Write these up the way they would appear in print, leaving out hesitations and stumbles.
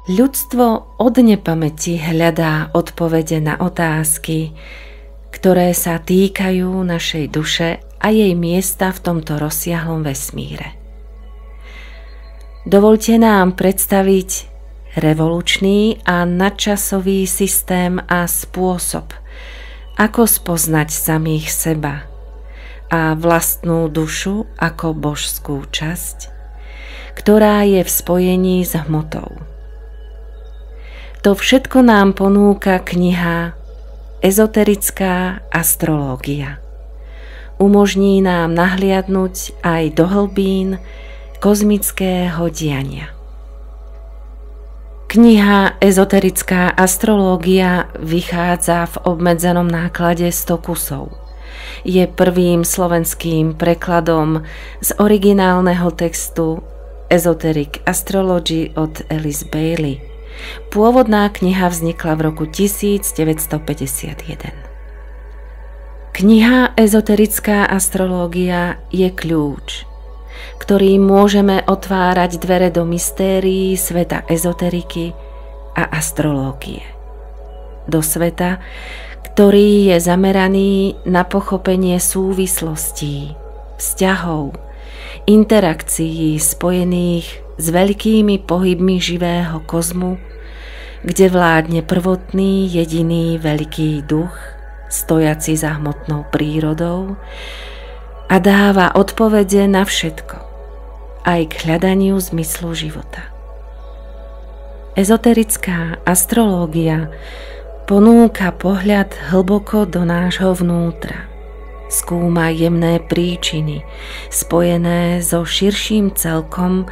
Ľudstvo od nepamäti hľadá odpovede na otázky, ktoré sa týkajú našej duše a jej miesta v tomto rozsiahlom vesmíre. Dovoľte nám predstaviť revolučný a nadčasový systém a spôsob, ako spoznať samých seba a vlastnú dušu ako božskú časť, ktorá je v spojení s hmotou. To všetko nám ponúka kniha Ezoterická astrológia. Umožní nám nahliadnuť aj do hlbín kozmického diania. Kniha Ezoterická astrológia vychádza v obmedzenom náklade 100 kusov. Je prvým slovenským prekladom z originálneho textu Esoteric Astrology od Alice Bailey. Pôvodná kniha vznikla v roku 1951. Kniha Ezoterická astrológia je kľúč, ktorým môžeme otvárať dvere do mystérií sveta ezoteriky a astrológie. Do sveta, ktorý je zameraný na pochopenie súvislostí, vzťahov, interakcií spojených s veľkými pohybmi živého kozmu, kde vládne prvotný jediný veľký duch, stojaci za hmotnou prírodou a dáva odpovede na všetko, aj k hľadaniu zmyslu života. Ezoterická astrológia ponúka pohľad hlboko do nášho vnútra. Skúma jemné príčiny, spojené so širším celkom,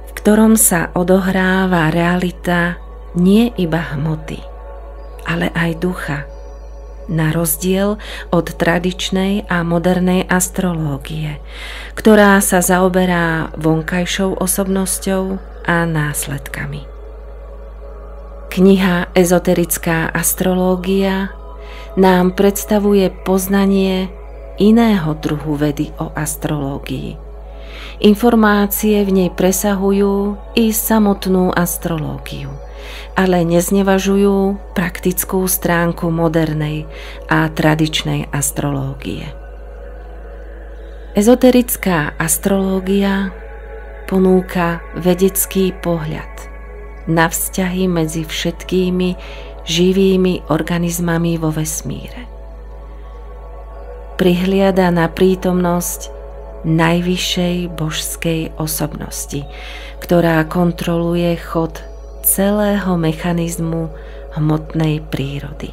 v ktorom sa odohráva realita nie iba hmoty, ale aj ducha, na rozdiel od tradičnej a modernej astrológie, ktorá sa zaoberá vonkajšou osobnosťou a následkami. Kniha Ezoterická astrológia nám predstavuje poznanie iného druhu vedy o astrológii. Informácie v nej presahujú i samotnú astrológiu, ale neznevažujú praktickú stránku modernej a tradičnej astrológie. Ezoterická astrológia ponúka vedecký pohľad na vzťahy medzi všetkými živými organizmami vo vesmíre. Prihliada na prítomnosť najvyššej božskej osobnosti, ktorá kontroluje chod celého mechanizmu hmotnej prírody.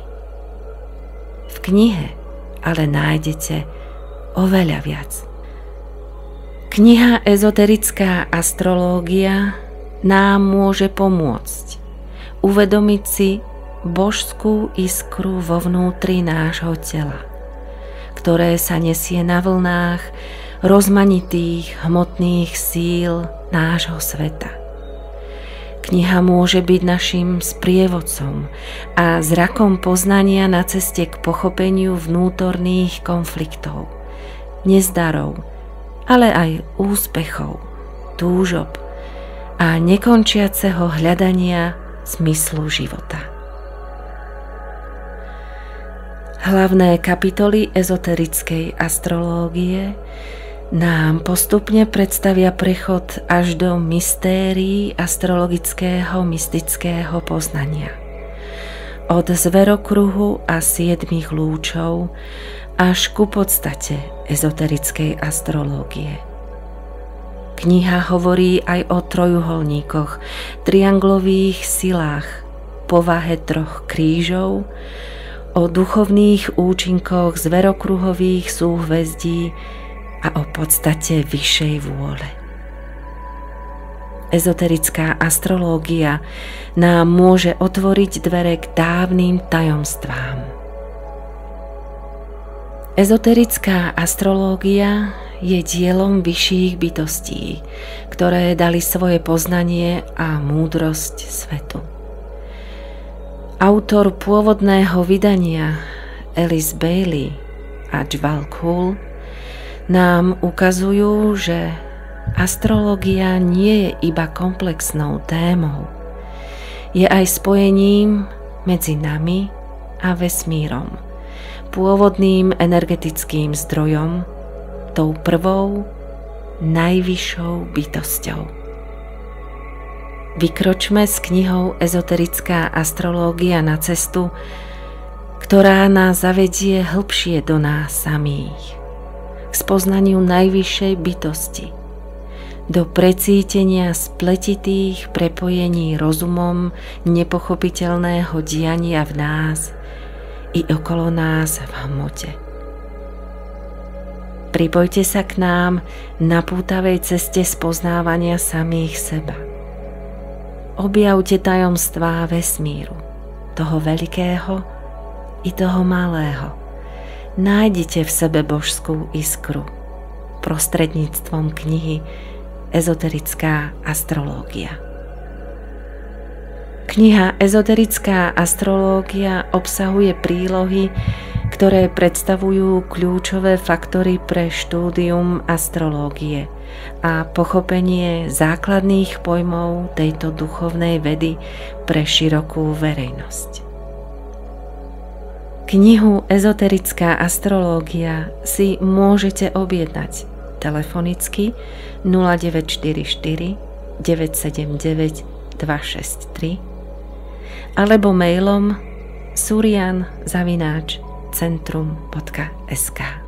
V knihe ale nájdete oveľa viac. Kniha Ezoterická astrológia nám môže pomôcť uvedomiť si božskú iskru vo vnútri nášho tela, ktoré sa nesie na vlnách rozmanitých hmotných síl nášho sveta. Kniha môže byť našim sprievodcom a zrakom poznania na ceste k pochopeniu vnútorných konfliktov, nezdarov, ale aj úspechov, túžob a nekončiaceho hľadania zmyslu života. Hlavné kapitoly ezoterickej astrológie nám postupne predstavia prechod až do mystérií astrologického mystického poznania. Od zverokruhu a 7 lúčov až ku podstate ezoterickej astrológie. Kniha hovorí aj o trojuholníkoch, trianglových silách, povahe 3 krížov, o duchovných účinkoch zverokruhových súhvezdí a o podstate vyššej vôle. Ezoterická astrológia nám môže otvoriť dvere k dávnym tajomstvám. Ezoterická astrológia je dielom vyšších bytostí, ktoré dali svoje poznanie a múdrosť svetu. Autor pôvodného vydania Alice Bailey a Djwal Khul nám ukazujú, že astrológia nie je iba komplexnou témou. Je aj spojením medzi nami a vesmírom, pôvodným energetickým zdrojom, tou prvou, najvyššou bytosťou. Vykročme s knihou Ezoterická astrológia na cestu, ktorá nás zavedie hlbšie do nás samých, k spoznaniu najvyššej bytosti, do precítenia spletitých prepojení rozumom nepochopiteľného diania v nás i okolo nás v hmote. Pripojte sa k nám na pútavej ceste spoznávania samých seba. Objavte tajomstvá vesmíru, toho veľkého i toho malého. Nájdite v sebe božskú iskru prostredníctvom knihy Ezoterická astrológia. Kniha Ezoterická astrológia obsahuje prílohy, ktoré predstavujú kľúčové faktory pre štúdium astrológie a pochopenie základných pojmov tejto duchovnej vedy pre širokú verejnosť. Knihu Ezoterická astrológia si môžete objednať telefonicky 0944 979 263 alebo mailom surian@centrum.sk.